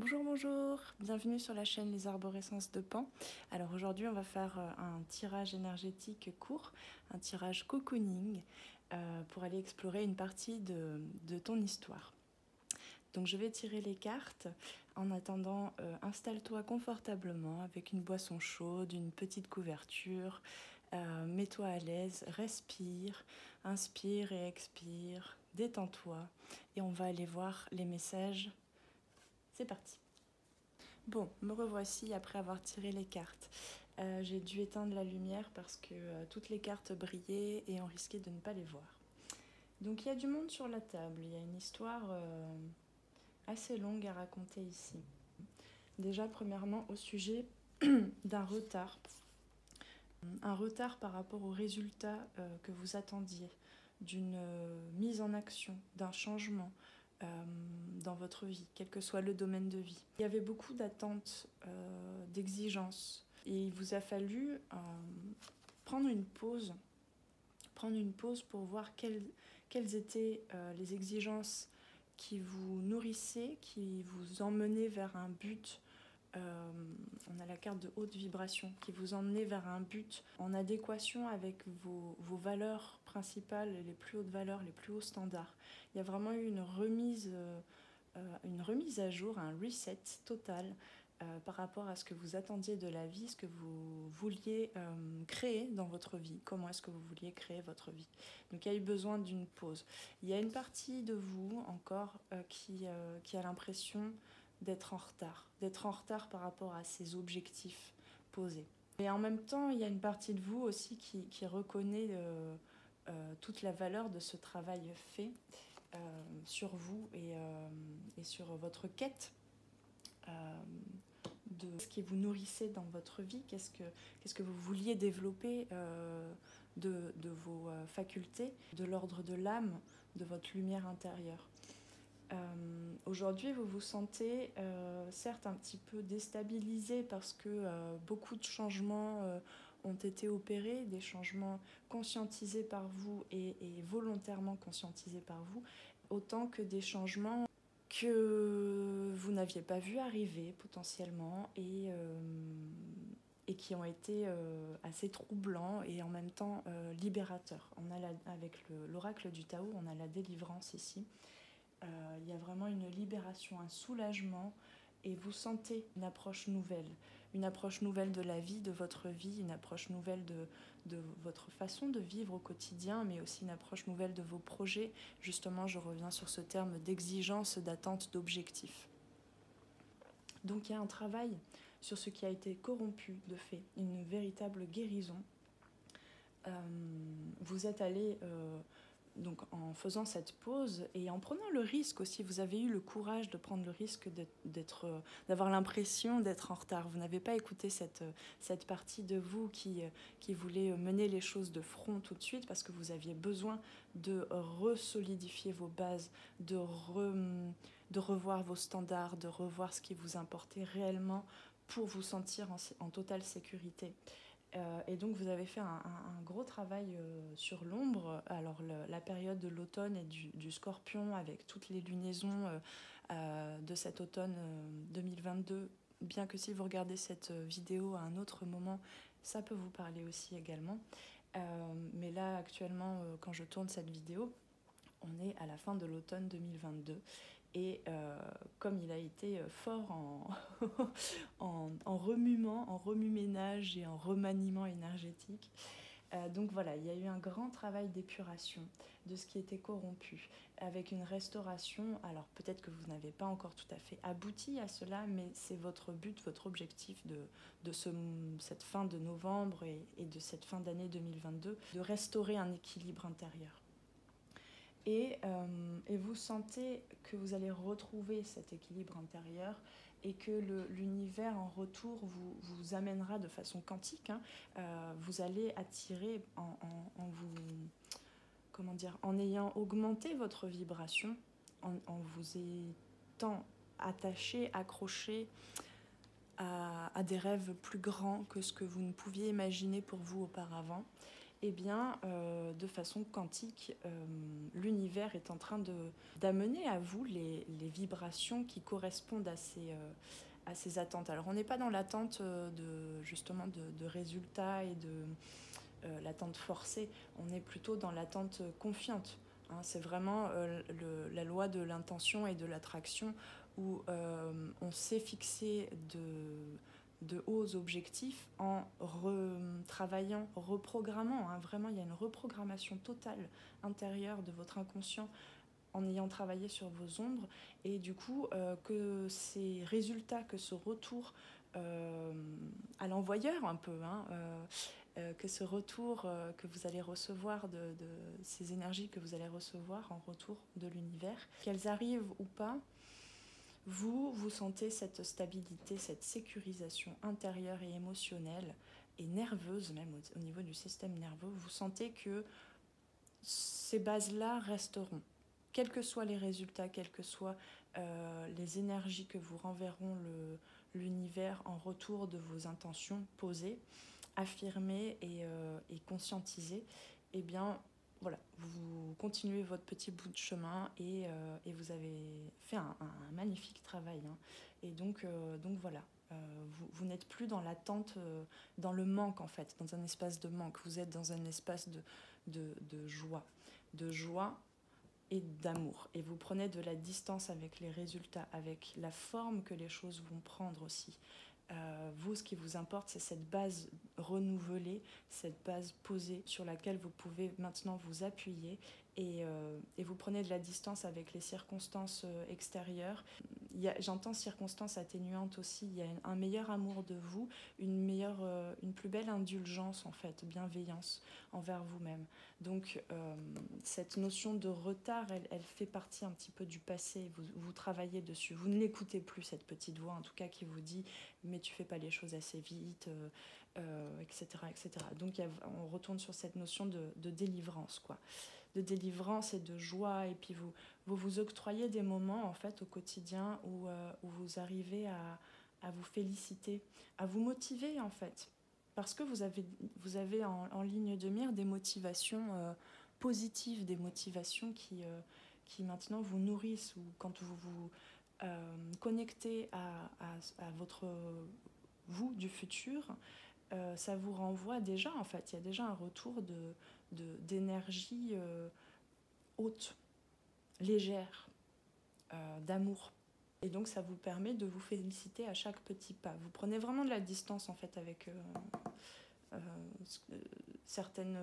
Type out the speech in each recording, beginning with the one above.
Bonjour, bonjour, bienvenue sur la chaîne Les Arborescences de Pan. Alors aujourd'hui on va faire un tirage énergétique court, un tirage cocooning pour aller explorer une partie de ton histoire. Donc je vais tirer les cartes. En attendant, installe-toi confortablement avec une boisson chaude, une petite couverture. Mets-toi à l'aise, respire, inspire et expire, détends-toi et on va aller voir les messages. C'est parti. Bon, me revoici après avoir tiré les cartes. J'ai dû éteindre la lumière parce que toutes les cartes brillaient et on risquait de ne pas les voir. Donc il y a du monde sur la table, il y a une histoire assez longue à raconter ici. Déjà, premièrement, au sujet d'un retard. Un retard par rapport aux résultats que vous attendiez, d'une mise en action, d'un changement dans votre vie, quel que soit le domaine de vie. Il y avait beaucoup d'attentes, d'exigences, et il vous a fallu prendre une pause pour voir quelles étaient les exigences qui vous nourrissaient, qui vous emmenaient vers un but. On a la carte de haute vibration qui vous emmenait vers un but en adéquation avec vos valeurs principales, les plus hautes valeurs, les plus hauts standards. Il y a vraiment eu une remise à jour, un reset total par rapport à ce que vous attendiez de la vie, ce que vous vouliez créer dans votre vie, comment est-ce que vous vouliez créer votre vie. Donc il y a eu besoin d'une pause. Il y a une partie de vous encore qui a l'impression d'être en retard par rapport à ses objectifs posés. Et en même temps, il y a une partie de vous aussi qui reconnaît toute la valeur de ce travail fait sur vous et sur votre quête de ce qui vous nourrissait dans votre vie, qu'est-ce que vous vouliez développer de vos facultés, de l'ordre de l'âme, de votre lumière intérieure. Aujourd'hui, vous vous sentez certes un petit peu déstabilisé parce que beaucoup de changements ont été opérés, des changements conscientisés par vous et volontairement conscientisés par vous, autant que des changements que vous n'aviez pas vu arriver potentiellement et qui ont été assez troublants et en même temps libérateurs. On a avec l'oracle du Tao, on a la délivrance ici. Il y a vraiment une libération, un soulagement et vous sentez une approche nouvelle de la vie, de votre vie, une approche nouvelle de votre façon de vivre au quotidien, mais aussi une approche nouvelle de vos projets. Justement, je reviens sur ce terme d'exigence, d'attente, d'objectif. Donc il y a un travail sur ce qui a été corrompu de fait, une véritable guérison. Vous êtes allé donc en faisant cette pause et en prenant le risque aussi, vous avez eu le courage de prendre le risque d'avoir l'impression d'être en retard. Vous n'avez pas écouté cette partie de vous qui voulait mener les choses de front tout de suite parce que vous aviez besoin de resolidifier vos bases, de revoir vos standards, de revoir ce qui vous importait réellement pour vous sentir en totale sécurité. Et donc vous avez fait un gros travail sur l'ombre. Alors la période de l'automne et du scorpion avec toutes les lunaisons de cet automne 2022, bien que si vous regardez cette vidéo à un autre moment, ça peut vous parler aussi également. Mais là actuellement, quand je tourne cette vidéo, on est à la fin de l'automne 2022. Et comme il a été fort en remuement, en remue-ménage et en remaniement énergétique, donc voilà, il y a eu un grand travail d'épuration de ce qui était corrompu, avec une restauration. Alors peut-être que vous n'avez pas encore tout à fait abouti à cela, mais c'est votre but, votre objectif de cette fin de novembre et de cette fin d'année 2022, de restaurer un équilibre intérieur. Et vous sentez que vous allez retrouver cet équilibre intérieur et que l'univers en retour vous amènera de façon quantique. Vous allez attirer en ayant augmenté votre vibration, en vous étant attaché, accroché à des rêves plus grands que ce que vous ne pouviez imaginer pour vous auparavant. eh bien, de façon quantique, l'univers est en train d'amener à vous les vibrations qui correspondent à ces attentes. Alors, on n'est pas dans l'attente justement de résultats et de l'attente forcée, on est plutôt dans l'attente confiante. Hein, c'est vraiment la loi de l'intention et de l'attraction où on s'est fixé de hauts objectifs en retravaillant, reprogrammant. Hein, vraiment, il y a une reprogrammation totale intérieure de votre inconscient en ayant travaillé sur vos ombres. Et du coup, que ces résultats, que ce retour à l'envoyeur un peu, hein, que ce retour que vous allez recevoir de ces énergies que vous allez recevoir en retour de l'univers, qu'elles arrivent ou pas, vous sentez cette stabilité, cette sécurisation intérieure et émotionnelle et nerveuse même au niveau du système nerveux. Vous sentez que ces bases-là resteront. Quels que soient les résultats, quelles que soient les énergies que vous renverront l'univers en retour de vos intentions posées, affirmées et conscientisées, eh bien, voilà, vous continuez votre petit bout de chemin et vous avez fait un magnifique travail. Hein. Et donc voilà, vous n'êtes plus dans l'attente, dans le manque en fait, dans un espace de manque. Vous êtes dans un espace de joie et d'amour. Et vous prenez de la distance avec les résultats, avec la forme que les choses vont prendre aussi. Vous, ce qui vous importe, c'est cette base renouvelée, cette base posée sur laquelle vous pouvez maintenant vous appuyer et vous prenez de la distance avec les circonstances extérieures. J'entends circonstances atténuantes aussi, il y a un meilleur amour de vous, une plus belle indulgence en fait, bienveillance envers vous-même. Donc cette notion de retard, elle fait partie un petit peu du passé, vous travaillez dessus, vous ne l'écoutez plus cette petite voix en tout cas qui vous dit mais tu fais pas les choses assez vite, etc., etc. Donc on retourne sur cette notion de délivrance, quoi. De délivrance et de joie, et puis vous octroyez des moments en fait au quotidien où vous arrivez à vous féliciter, à vous motiver en fait, parce que vous avez en ligne de mire des motivations positives, des motivations qui maintenant vous nourrissent, ou quand vous vous connectez à votre vous du futur, ça vous renvoie déjà, en fait, il y a déjà un retour d'énergie haute, légère, d'amour. Et donc ça vous permet de vous féliciter à chaque petit pas. Vous prenez vraiment de la distance en fait avec certaines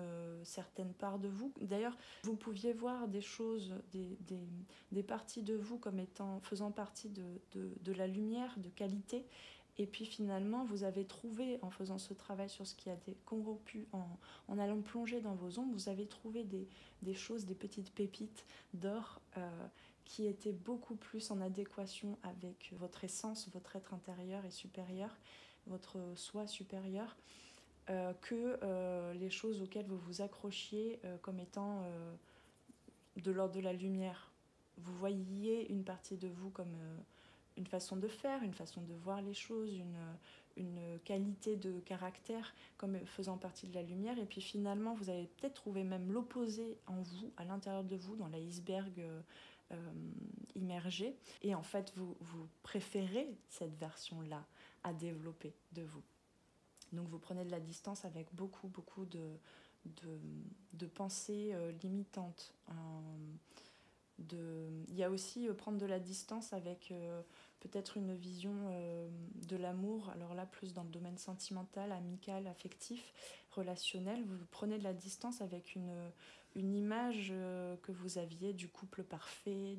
parts de vous. D'ailleurs, vous pouviez voir des choses, des parties de vous comme faisant partie de la lumière, de qualité. Et puis finalement, vous avez trouvé, en faisant ce travail sur ce qui a été corrompu, en allant plonger dans vos ombres, vous avez trouvé des choses, des petites pépites d'or qui étaient beaucoup plus en adéquation avec votre essence, votre être intérieur et supérieur, votre soi supérieur, que les choses auxquelles vous vous accrochiez comme étant de l'ordre de la lumière. Vous voyiez une partie de vous comme une façon de faire, une façon de voir les choses, une qualité de caractère comme faisant partie de la lumière. Et puis finalement, vous avez peut-être trouvé même l'opposé en vous, à l'intérieur de vous, dans l'iceberg immergé. Et en fait, vous préférez cette version-là à développer de vous. Donc vous prenez de la distance avec beaucoup de pensées limitantes. Il y a aussi prendre de la distance avec peut-être une vision de l'amour, alors là plus dans le domaine sentimental, amical, affectif, relationnel. Vous prenez de la distance avec une image que vous aviez du couple parfait,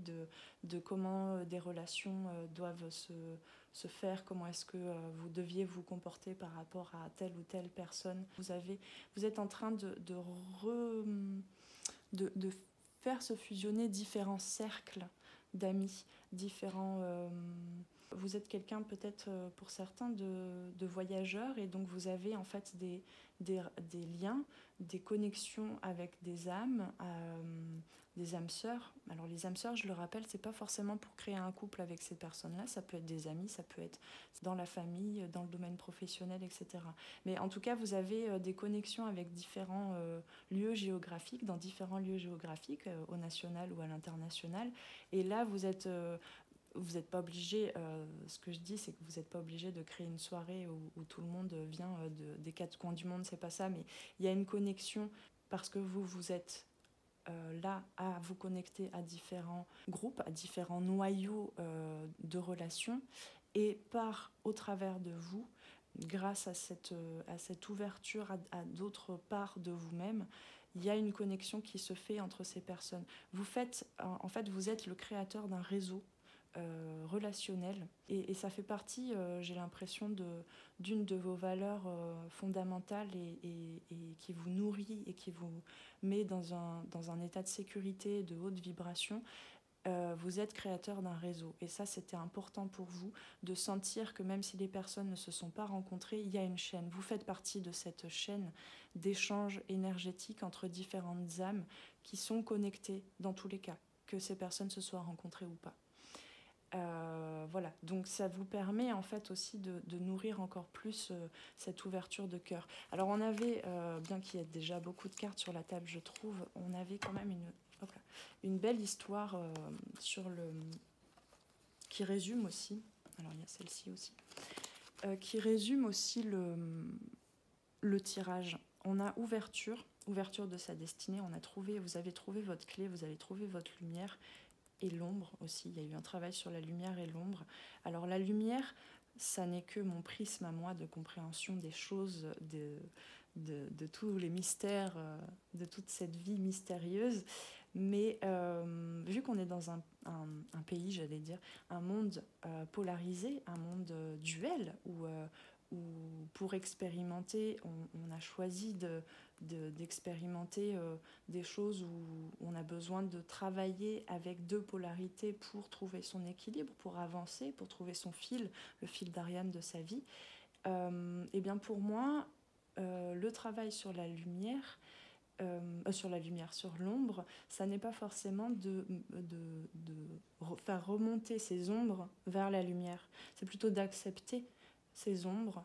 de comment des relations doivent se faire, comment est-ce que vous deviez vous comporter par rapport à telle ou telle personne. Vous êtes en train de faire se fusionner différents cercles d'amis, vous vous êtes quelqu'un peut-être pour certains de voyageurs, et donc vous avez en fait des liens, des connexions avec des âmes sœurs. Alors les âmes sœurs, je le rappelle, c'est pas forcément pour créer un couple avec ces personnes-là, ça peut être des amis, ça peut être dans la famille, dans le domaine professionnel, etc. Mais en tout cas, vous avez des connexions avec différents lieux géographiques, dans différents lieux géographiques, au national ou à l'international. Et là, vous n'êtes pas obligé, ce que je dis, c'est que vous n'êtes pas obligé de créer une soirée où tout le monde vient des quatre coins du monde, c'est pas ça, mais il y a une connexion parce que vous êtes là à vous connecter à différents groupes, à différents noyaux de relations, et au travers de vous, grâce à cette ouverture à d'autres parts de vous-même, il y a une connexion qui se fait entre ces personnes. En fait, vous êtes le créateur d'un réseau relationnel, et ça fait partie, j'ai l'impression, d'une de vos valeurs fondamentales, et qui vous nourrit et qui vous met dans un état de sécurité, de haute vibration. Vous êtes créateur d'un réseau, et ça, c'était important pour vous de sentir que même si les personnes ne se sont pas rencontrées, il y a une chaîne. Vous faites partie de cette chaîne d'échange énergétique entre différentes âmes qui sont connectées dans tous les cas, que ces personnes se soient rencontrées ou pas. Voilà, donc ça vous permet en fait aussi de nourrir encore plus cette ouverture de cœur. Alors on avait, bien qu'il y ait déjà beaucoup de cartes sur la table, je trouve, on avait quand même une belle histoire qui résume aussi, alors il y a celle-ci aussi, qui résume aussi le tirage. On a ouverture de sa destinée, vous avez trouvé votre clé, vous avez trouvé votre lumière, et l'ombre aussi. Il y a eu un travail sur la lumière et l'ombre. Alors la lumière, ça n'est que mon prisme à moi de compréhension des choses, de tous les mystères, de toute cette vie mystérieuse. Mais vu qu'on est dans un pays, j'allais dire, un monde polarisé, un monde duel, où pour expérimenter, on a choisi d'expérimenter des choses où on a besoin de travailler avec deux polarités pour trouver son équilibre, pour avancer, pour trouver son fil, le fil d'Ariane de sa vie. Et bien pour moi, le travail sur la lumière, sur l'ombre, ça n'est pas forcément de faire remonter ces ombres vers la lumière. C'est plutôt d'accepter ces ombres,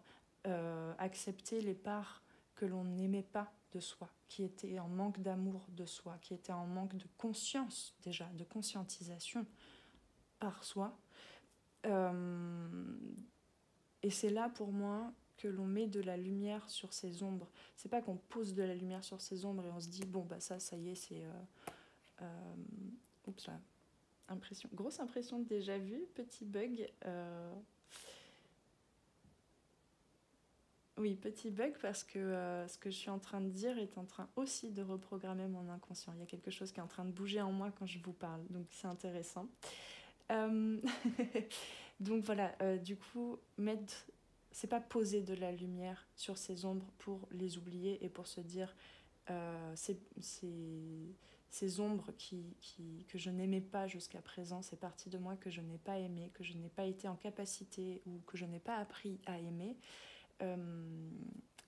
accepter les parts que l'on n'aimait pas de soi, qui étaient en manque d'amour de soi, qui étaient en manque de conscience déjà, de conscientisation par soi. Et c'est là pour moi que l'on met de la lumière sur ces ombres. C'est pas qu'on pose de la lumière sur ces ombres et on se dit bon bah ça y est, c'est oups là, grosse impression de déjà vu, petit bug. Oui, petit bug parce que ce que je suis en train de dire est en train aussi de reprogrammer mon inconscient. Il y a quelque chose qui est en train de bouger en moi quand je vous parle, donc c'est intéressant. Donc voilà, du coup, c'est pas poser de la lumière sur ces ombres pour les oublier et pour se dire ces ombres que je n'aimais pas jusqu'à présent, ces parties de moi que je n'ai pas aimées, que je n'ai pas été en capacité ou que je n'ai pas appris à aimer.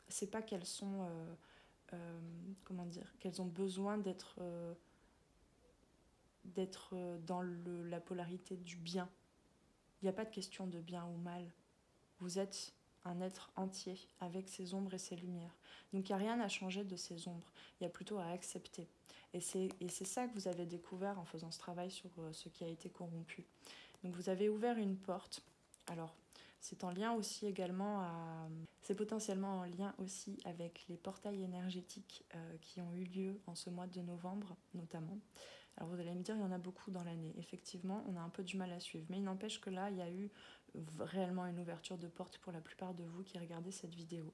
C'est pas qu'elles sont qu'elles ont besoin d'être dans la polarité du bien. Il n'y a pas de question de bien ou mal. Vous êtes un être entier avec ses ombres et ses lumières. Donc il n'y a rien à changer de ces ombres, il y a plutôt à accepter. Et c'est ça que vous avez découvert en faisant ce travail sur ce qui a été corrompu. Donc vous avez ouvert une porte. Alors c'est en lien aussi également c'est potentiellement en lien aussi avec les portails énergétiques qui ont eu lieu en ce mois de novembre notamment. Alors vous allez me dire, il y en a beaucoup dans l'année. Effectivement, on a un peu du mal à suivre. Mais il n'empêche que là, il y a eu réellement une ouverture de porte pour la plupart de vous qui regardez cette vidéo.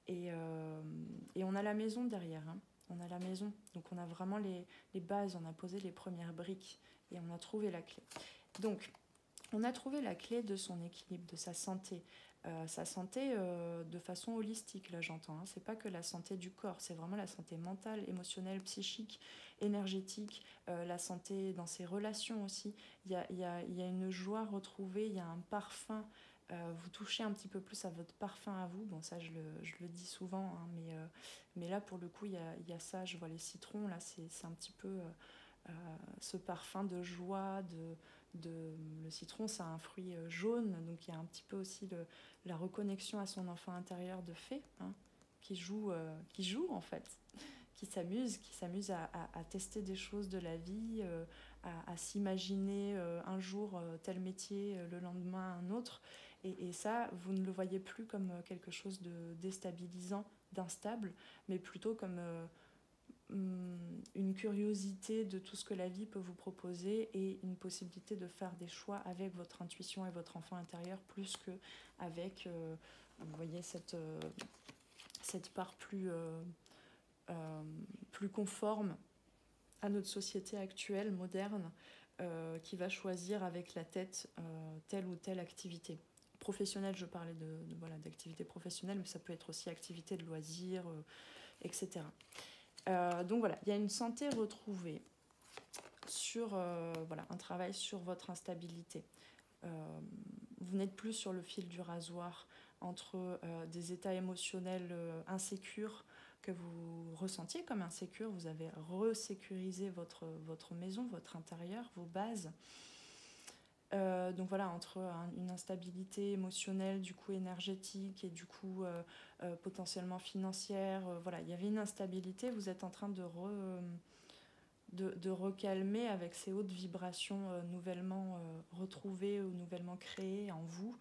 Et on a la maison derrière. Hein. On a la maison. Donc on a vraiment les bases, on a posé les premières briques et on a trouvé la clé. Donc, On a trouvé la clé de son équilibre, de sa santé. Sa santé de façon holistique, là j'entends. Hein. C'est pas que la santé du corps, c'est vraiment la santé mentale, émotionnelle, psychique, énergétique, la santé dans ses relations aussi. Il y a une joie retrouvée, il y a un parfum. Vous touchez un petit peu plus à votre parfum à vous. Bon, ça je le dis souvent, hein, mais là pour le coup, il y a ça. Je vois les citrons, là c'est un petit peu ce parfum de joie, le citron, c'est un fruit jaune, donc il y a un petit peu aussi la reconnexion à son enfant intérieur de fée, hein, qui joue en fait, qui s'amuse à tester des choses de la vie, à s'imaginer un jour tel métier, le lendemain un autre. Et ça, vous ne le voyez plus comme quelque chose de déstabilisant, d'instable, mais plutôt comme une curiosité de tout ce que la vie peut vous proposer et une possibilité de faire des choix avec votre intuition et votre enfant intérieur plus qu'avec, vous voyez, cette part plus conforme à notre société actuelle, moderne, qui va choisir avec la tête telle ou telle activité. Professionnelle, je parlais voilà, d'activité professionnelle, mais ça peut être aussi activité de loisirs, etc. Donc voilà, il y a une santé retrouvée sur voilà, un travail sur votre instabilité. Vous n'êtes plus sur le fil du rasoir entre des états émotionnels insécures que vous ressentiez comme insécures. Vous avez resécurisé votre maison, votre intérieur, vos bases. Donc voilà, entre une instabilité émotionnelle, du coup énergétique et du coup potentiellement financière, voilà, il y avait une instabilité, vous êtes en train de recalmer avec ces hautes vibrations nouvellement retrouvées ou nouvellement créées en vous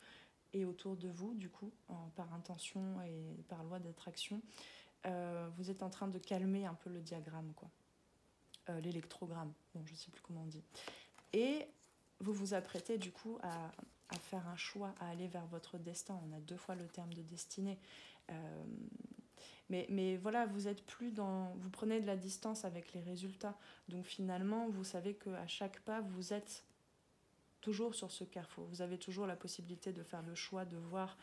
et autour de vous, du coup, par intention et par loi d'attraction. Vous êtes en train de calmer un peu le diagramme, quoi. L'électrogramme, bon, je ne sais plus comment on dit. Et vous vous apprêtez du coup à faire un choix, à aller vers votre destin. On a 2 fois le terme de destinée. Mais voilà, vous êtes plus dans... Vous prenez de la distance avec les résultats. Donc finalement, vous savez qu'à chaque pas, vous êtes toujours sur ce carrefour. Vous avez toujours la possibilité de faire le choix de voir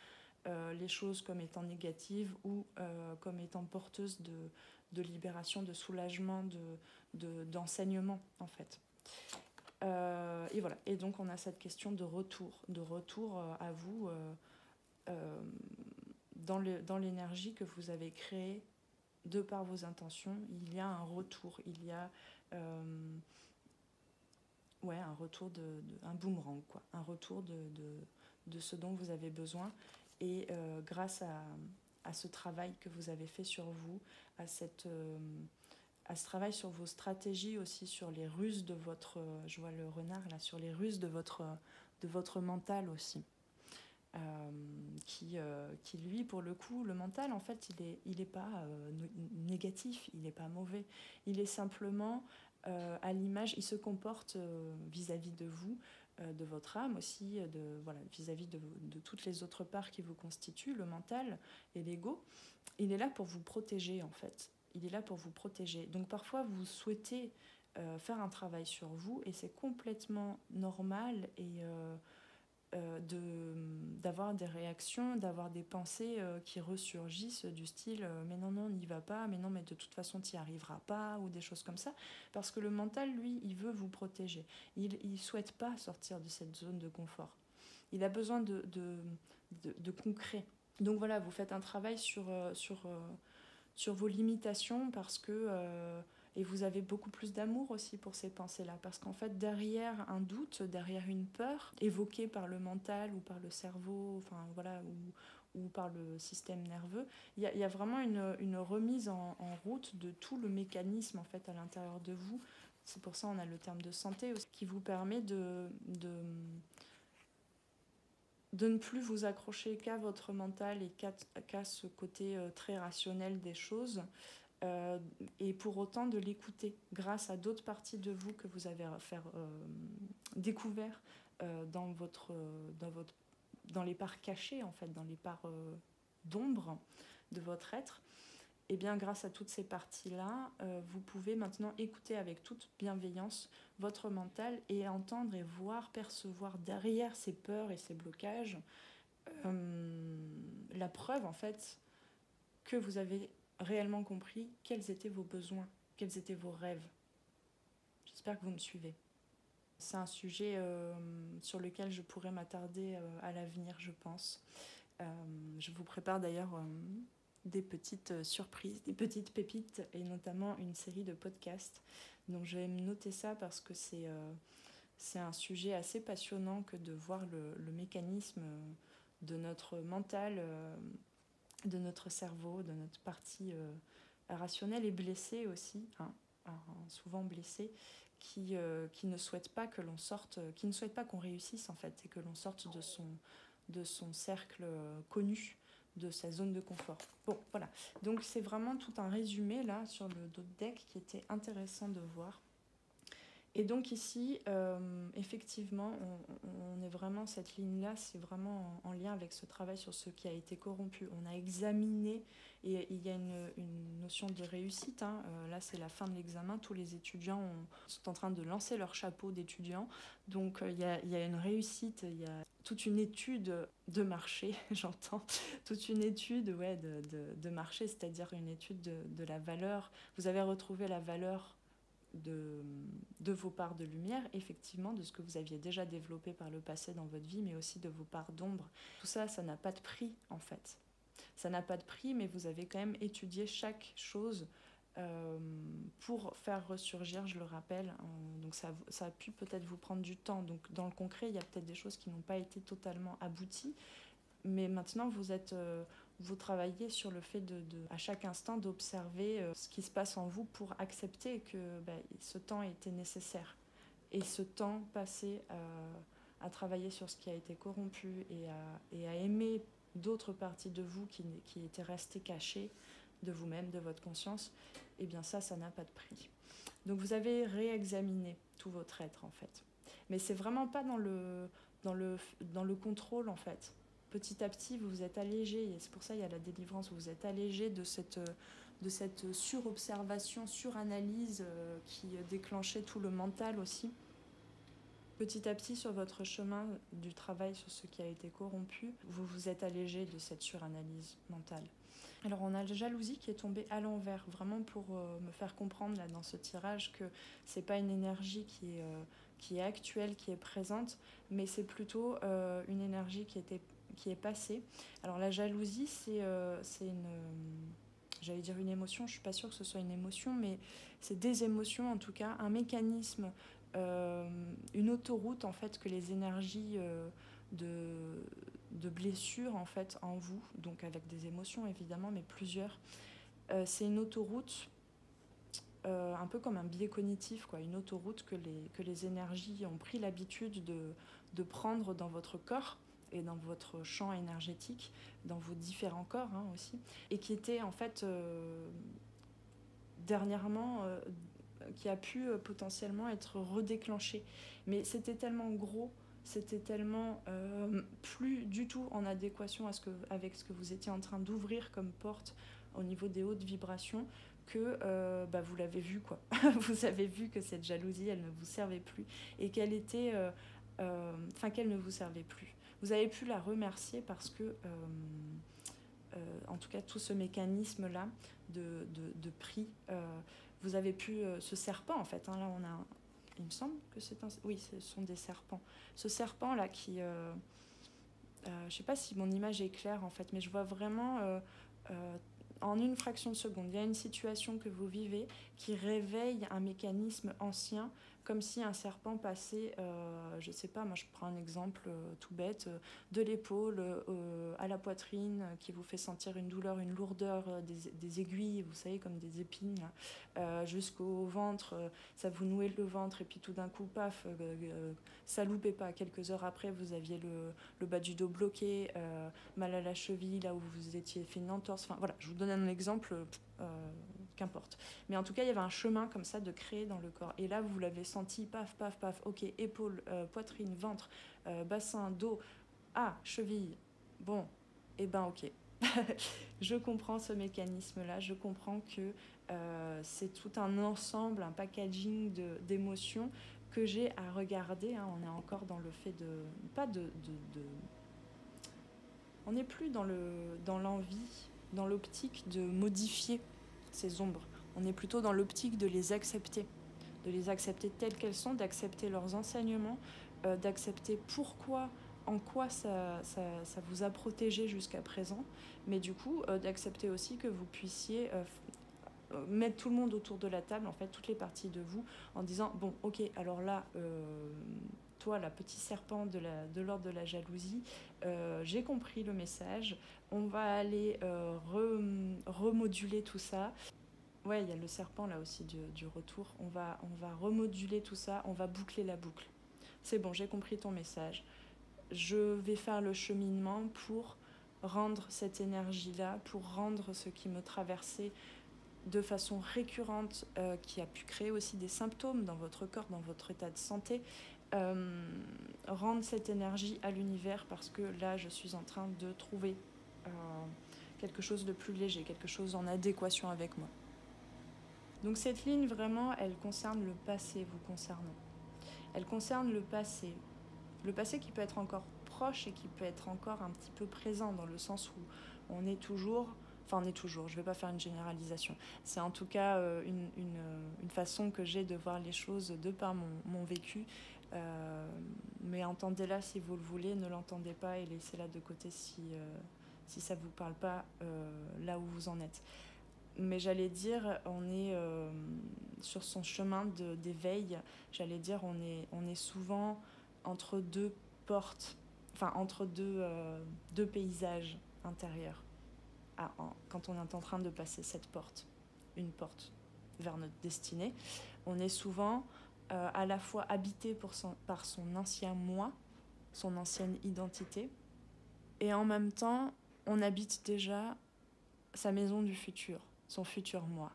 les choses comme étant négatives ou comme étant porteuses de libération, de soulagement, d'enseignement en fait. Et voilà. Et donc on a cette question de retour à vous dans l'énergie que vous avez créée de par vos intentions. Il y a un retour, il y a un retour un boomerang, quoi, un retour de ce dont vous avez besoin. Et grâce à ce travail que vous avez fait sur vous, à ce travail sur vos stratégies aussi, sur les ruses de votre... je vois le renard là, sur les ruses de votre mental aussi. Qui lui, pour le coup, le mental, en fait, il est pas négatif, il n'est pas mauvais. Il est simplement à l'image, il se comporte vis-à-vis de vous, de votre âme aussi, voilà, vis-à-vis de toutes les autres parts qui vous constituent, le mental et l'ego. Il est là pour vous protéger, en fait. Il est là pour vous protéger. Donc parfois, vous souhaitez faire un travail sur vous et c'est complètement normal et d'avoir des réactions, d'avoir des pensées qui ressurgissent du style mais non, n'y va pas, mais non, mais de toute façon, tu n'y arriveras pas, ou des choses comme ça. Parce que le mental, lui, il veut vous protéger. Il ne souhaite pas sortir de cette zone de confort. Il a besoin de concret. Donc voilà, vous faites un travail sur vos limitations parce que... et vous avez beaucoup plus d'amour aussi pour ces pensées-là. Parce qu'en fait, derrière un doute, derrière une peur évoquée par le mental ou par le cerveau, enfin voilà, ou par le système nerveux, il y a vraiment une remise en route de tout le mécanisme en fait à l'intérieur de vous. C'est pour ça qu'on a le terme de santé aussi, qui vous permet de ne plus vous accrocher qu'à votre mental et qu'à ce côté très rationnel des choses. Et pour autant de l'écouter grâce à d'autres parties de vous que vous avez découvert dans les parts cachées en fait, dans les parts d'ombre de votre être. Et bien grâce à toutes ces parties-là, vous pouvez maintenant écouter avec toute bienveillance votre mental et entendre et voir, percevoir derrière ces peurs et ces blocages la preuve en fait que vous avez réellement compris quels étaient vos besoins, quels étaient vos rêves. J'espère que vous me suivez. C'est un sujet sur lequel je pourrais m'attarder à l'avenir, je pense. Je vous prépare d'ailleurs des petites surprises, des petites pépites, et notamment une série de podcasts. Donc je vais me noter ça parce que c'est un sujet assez passionnant que de voir le mécanisme de notre mental, de notre cerveau, de notre partie rationnelle et blessée aussi, souvent blessée, qui ne souhaite pas que l'on sorte, qui ne souhaite pas qu'on réussisse en fait, et que l'on sorte de son cercle connu, de sa zone de confort. Bon, voilà. Donc c'est vraiment tout un résumé là sur le dos de deck qui était intéressant de voir. Et donc ici, effectivement, on est vraiment, cette ligne-là, c'est vraiment en lien avec ce travail sur ce qui a été corrompu. On a examiné, et il y a une notion de réussite. Là, c'est la fin de l'examen. Tous les étudiants sont en train de lancer leur chapeau d'étudiants. Donc, il y a une réussite, il y a toute une étude de marché, j'entends, toute une étude de marché, c'est-à-dire une étude de la valeur. Vous avez retrouvé la valeur de vos parts de lumière, effectivement, de ce que vous aviez déjà développé par le passé dans votre vie, mais aussi de vos parts d'ombre. Tout ça, ça n'a pas de prix, en fait. Ça n'a pas de prix, mais vous avez quand même étudié chaque chose pour faire ressurgir, je le rappelle. Donc ça a pu peut-être vous prendre du temps. Donc dans le concret, il y a peut-être des choses qui n'ont pas été totalement abouties, mais maintenant vous travaillez sur le fait à chaque instant d'observer ce qui se passe en vous pour accepter que ce temps était nécessaire. Et ce temps passé à travailler sur ce qui a été corrompu et à aimer d'autres parties de vous qui étaient restées cachées, de vous-même, de votre conscience, eh bien ça n'a pas de prix. Donc vous avez réexaminé tout votre être en fait. Mais c'est vraiment pas dans le contrôle en fait. Petit à petit, vous vous êtes allégé, et c'est pour ça qu'il y a la délivrance, vous vous êtes allégé de cette surobservation, suranalyse qui déclenchait tout le mental aussi. Petit à petit, sur votre chemin du travail sur ce qui a été corrompu, vous vous êtes allégé de cette suranalyse mentale. Alors on a la jalousie qui est tombée à l'envers, vraiment pour me faire comprendre là, dans ce tirage que c'est pas une énergie qui est actuelle, qui est présente, mais c'est plutôt une énergie qui est passée. Alors la jalousie, c'est j'allais dire une émotion, je suis pas sûre que ce soit une émotion, mais c'est des émotions en tout cas, un mécanisme, une autoroute en fait que les énergies de blessures en fait en vous, donc avec des émotions évidemment, mais plusieurs. C'est une autoroute, un peu comme un biais cognitif, quoi, une autoroute que les énergies ont pris l'habitude de prendre dans votre corps et dans votre champ énergétique, dans vos différents corps aussi, et qui était en fait dernièrement qui a pu potentiellement être redéclenché. Mais c'était tellement gros, c'était tellement plus du tout en adéquation avec ce que vous étiez en train d'ouvrir comme porte au niveau des hautes vibrations que vous l'avez vu, quoi. Vous avez vu que cette jalousie, elle ne vous servait plus et qu'elle était... qu'elle ne vous servait plus. Vous avez pu la remercier parce que... en tout cas, tout ce mécanisme-là de prix, vous avez pu... ce serpent, en fait, là, on a... il me semble que c'est un... Oui, ce sont des serpents. Ce serpent-là qui... je ne sais pas si mon image est claire, en fait, mais je vois vraiment... en une fraction de seconde, il y a une situation que vous vivez qui réveille un mécanisme ancien, comme si un serpent passait, je ne sais pas, moi je prends un exemple tout bête, de l'épaule à la poitrine, qui vous fait sentir une douleur, une lourdeur, des aiguilles, vous savez, comme des épines, jusqu'au ventre, ça vous nouait le ventre, et puis tout d'un coup, paf, ça loupait pas. Quelques heures après, vous aviez le bas du dos bloqué, mal à la cheville, là où vous étiez fait une entorse. Enfin voilà, je vous donne un exemple, qu'importe. Mais en tout cas, il y avait un chemin comme ça de créer dans le corps. Et là, vous l'avez senti, paf, paf, paf, ok, épaule, poitrine, ventre, bassin, dos, cheville. Bon, et ben ok. Je comprends ce mécanisme-là, je comprends que c'est tout un ensemble, un packaging d'émotions que j'ai à regarder. Hein. On est encore dans le fait de... Pas de on n'est plus dans l'envie, dans l'optique de modifier ces ombres. On est plutôt dans l'optique de les accepter telles qu'elles sont, d'accepter leurs enseignements, d'accepter pourquoi, en quoi ça vous a protégé jusqu'à présent, mais du coup, d'accepter aussi que vous puissiez mettre tout le monde autour de la table, en fait, toutes les parties de vous, en disant, bon, ok, alors là, toi, la petite serpent de l'ordre de la jalousie, j'ai compris le message, on va aller remoduler tout ça. Ouais, il y a le serpent là aussi du retour. On va remoduler tout ça, on va boucler la boucle. C'est bon, j'ai compris ton message. Je vais faire le cheminement pour rendre cette énergie-là, pour rendre ce qui me traversait de façon récurrente, qui a pu créer aussi des symptômes dans votre corps, dans votre état de santé, rendre cette énergie à l'univers parce que là, je suis en train de trouver quelque chose de plus léger, quelque chose en adéquation avec moi. Donc cette ligne, vraiment, elle concerne le passé vous concernant. Elle concerne le passé. Le passé qui peut être encore proche et qui peut être encore un petit peu présent dans le sens où on est toujours... Enfin, on est toujours, je ne vais pas faire une généralisation. C'est en tout cas une façon que j'ai de voir les choses de par mon vécu. Mais entendez-la si vous le voulez, ne l'entendez pas et laissez-la de côté si ça ne vous parle pas là où vous en êtes. Mais j'allais dire, on est sur son chemin d'éveil, j'allais dire, on est souvent entre deux portes, enfin entre deux paysages intérieurs, quand on est en train de passer cette porte, une porte vers notre destinée. On est souvent à la fois habité par son ancien moi, son ancienne identité, et en même temps, on habite déjà sa maison du futur, son futur moi.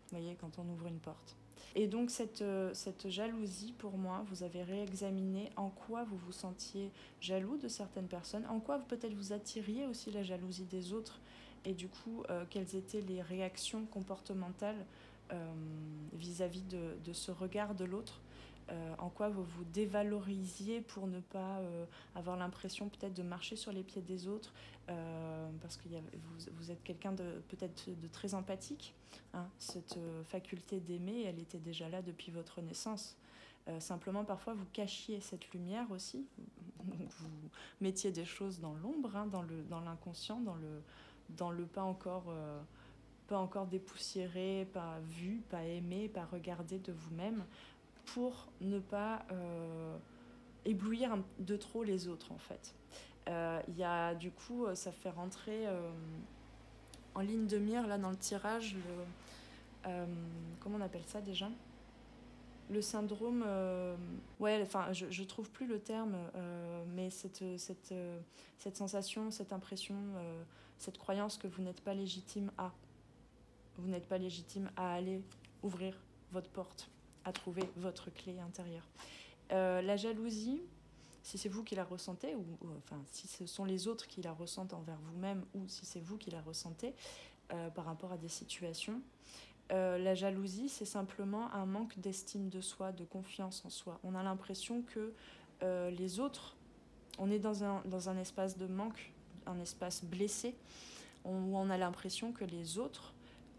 Vous voyez, quand on ouvre une porte. Et donc cette jalousie, pour moi, vous avez réexaminé en quoi vous vous sentiez jaloux de certaines personnes, en quoi peut-être vous attiriez aussi la jalousie des autres, et du coup, quelles étaient les réactions comportementales vis-à-vis de ce regard de l'autre, en quoi vous vous dévalorisiez pour ne pas avoir l'impression peut-être de marcher sur les pieds des autres, parce que vous êtes quelqu'un peut-être de très empathique, hein. Cette faculté d'aimer, elle était déjà là depuis votre naissance. Simplement, parfois, vous cachiez cette lumière aussi, vous mettiez des choses dans l'ombre, hein, dans l'inconscient, dans le pas encore dépoussiéré, pas vu, pas aimé, pas regardé de vous-même, pour ne pas éblouir de trop les autres, en fait. Y a, du coup, ça fait rentrer en ligne de mire, là, dans le tirage, comment on appelle ça déjà ? Le syndrome... ouais, enfin, je trouve plus le terme, mais cette sensation, cette impression, cette croyance que vous n'êtes pas légitime à. Vous n'êtes pas légitime à aller ouvrir votre porte, à trouver votre clé intérieure. La jalousie, si c'est vous qui la ressentez, ou enfin, si ce sont les autres qui la ressentent envers vous-même, ou si c'est vous qui la ressentez par rapport à des situations, la jalousie, c'est simplement un manque d'estime de soi, de confiance en soi. On a l'impression que les autres, on est dans un espace de manque, un espace blessé, où on a l'impression que les autres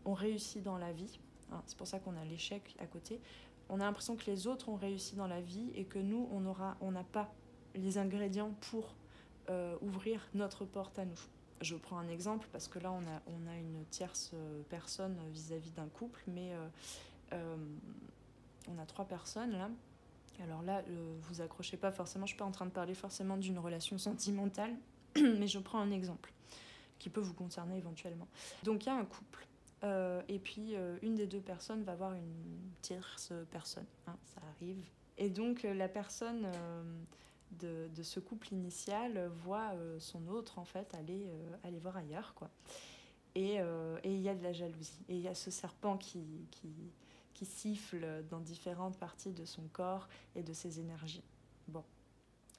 ont réussi dans la vie. Hein, c'est pour ça qu'on a l'échec à côté. On a l'impression que les autres ont réussi dans la vie et que nous, on n'a pas les ingrédients pour ouvrir notre porte à nous. Je prends un exemple parce que là, on a une tierce personne vis-à-vis d'un couple, mais on a 3 personnes là. Alors là, vous accrochez pas forcément, je suis pas en train de parler forcément d'une relation sentimentale, mais je prends un exemple qui peut vous concerner éventuellement. Donc il y a un couple. Et puis une des 2 personnes va voir une tierce personne, hein, ça arrive. Et donc la personne de ce couple initial voit son autre en fait aller voir ailleurs, quoi. Et il y a de la jalousie. Et il y a ce serpent qui siffle dans différentes parties de son corps et de ses énergies. Bon,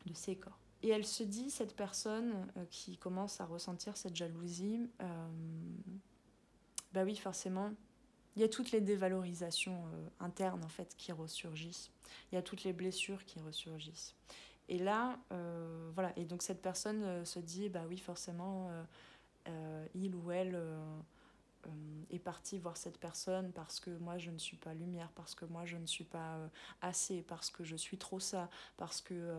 de ses corps. Et elle se dit, cette personne qui commence à ressentir cette jalousie, bah oui, forcément, il y a toutes les dévalorisations internes en fait qui ressurgissent. Il y a toutes les blessures qui ressurgissent. Et là, voilà. Et donc cette personne se dit, bah oui, forcément, il ou elle est parti voir cette personne parce que moi je ne suis pas lumière, parce que moi je ne suis pas assez, parce que je suis trop ça, parce que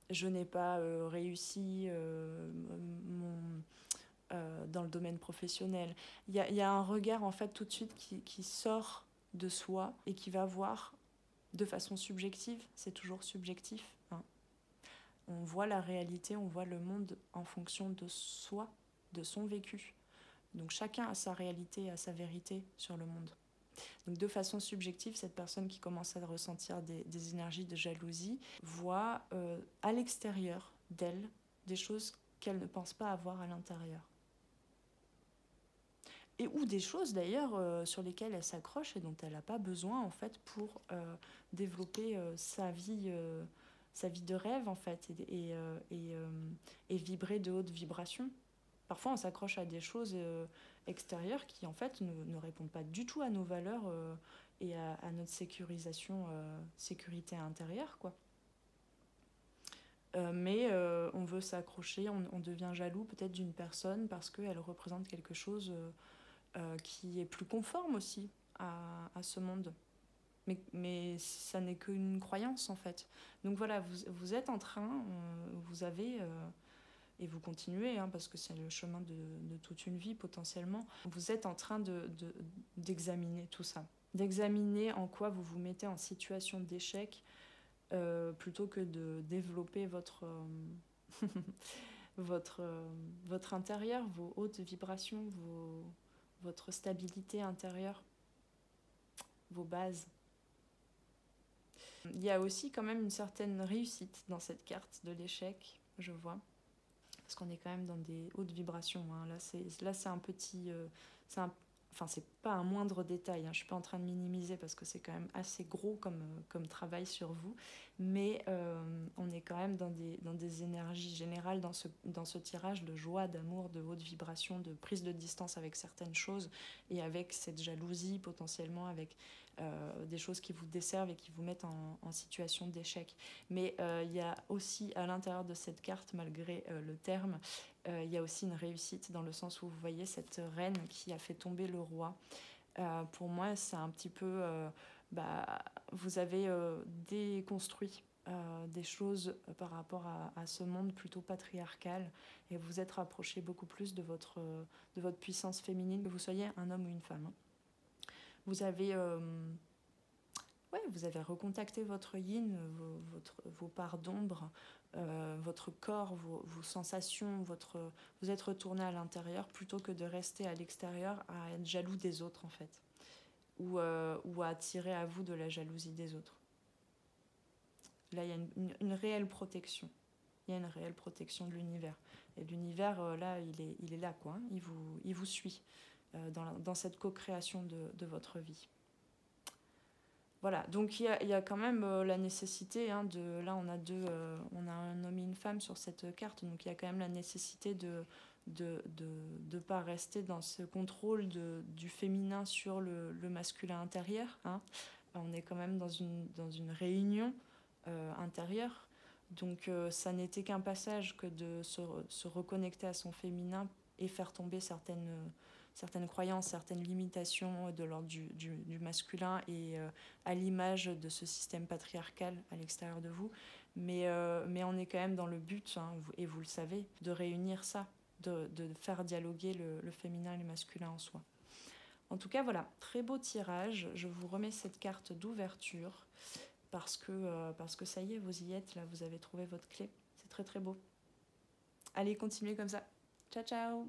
je n'ai pas réussi dans le domaine professionnel. Il y a un regard en fait tout de suite qui sort de soi et qui va voir de façon subjective, c'est toujours subjectif, hein. On voit la réalité, on voit le monde en fonction de soi, de son vécu. Donc chacun a sa réalité, a sa vérité sur le monde. Donc de façon subjective, cette personne qui commence à ressentir des énergies de jalousie voit à l'extérieur d'elle des choses qu'elle ne pense pas avoir à l'intérieur. Et ou des choses d'ailleurs sur lesquelles elle s'accroche et dont elle n'a pas besoin en fait pour développer sa vie de rêve en fait et vibrer de hautes vibrations. Parfois on s'accroche à des choses extérieures qui en fait ne répondent pas du tout à nos valeurs et à notre sécurité intérieure quoi. Mais on veut s'accrocher, on devient jaloux peut-être d'une personne parce qu'elle représente quelque chose qui est plus conforme aussi à ce monde. Mais ça n'est qu'une croyance en fait. Donc voilà, vous êtes en train, vous avez, et vous continuez, hein, parce que c'est le chemin de toute une vie potentiellement, vous êtes en train d'examiner tout ça. D'examiner en quoi vous vous mettez en situation d'échec plutôt que de développer votre intérieur, vos hautes vibrations, votre stabilité intérieure, vos bases. Il y a aussi quand même une certaine réussite dans cette carte de l'échec, je vois. Parce qu'on est quand même dans des hautes vibrations, hein. Là, c'est un petit... enfin, c'est pas un moindre détail, hein. Je suis pas en train de minimiser parce que c'est quand même assez gros comme travail sur vous. Mais on est quand même dans des énergies générales dans ce tirage de joie, d'amour, de haute vibration, de prise de distance avec certaines choses et avec cette jalousie potentiellement, avec des choses qui vous desservent et qui vous mettent en situation d'échec. Mais il y a aussi à l'intérieur de cette carte, malgré le terme, il y a aussi une réussite dans le sens où vous voyez cette reine qui a fait tomber le roi. Pour moi, c'est un petit peu... vous avez déconstruit des choses par rapport à ce monde plutôt patriarcal et vous êtes rapproché beaucoup plus de votre puissance féminine, que vous soyez un homme ou une femme. Vous avez recontacté votre yin, vos parts d'ombre, votre corps, vos sensations, vous êtes retourné à l'intérieur plutôt que de rester à l'extérieur à être jaloux des autres en fait, ou à attirer à vous de la jalousie des autres. Là, il y a une réelle protection. Il y a une réelle protection de l'univers. Et l'univers, là, il est là, quoi, hein. Il vous suit dans cette co-création de votre vie. Voilà, donc il y a quand même la nécessité, hein, là on a un homme et une femme sur cette carte, donc il y a quand même la nécessité de pas rester dans ce contrôle du féminin sur le masculin intérieur, hein. On est quand même dans une réunion intérieure, donc ça n'était qu'un passage que de se reconnecter à son féminin et faire tomber certaines croyances, certaines limitations de l'ordre du masculin et à l'image de ce système patriarcal à l'extérieur de vous. Mais on est quand même dans le but, hein, et vous le savez, de réunir ça, de faire dialoguer le féminin et le masculin en soi. En tout cas, voilà, très beau tirage. Je vous remets cette carte d'ouverture parce que ça y est, vous y êtes, là, vous avez trouvé votre clé. C'est très très beau. Allez, continuez comme ça. Ciao, ciao!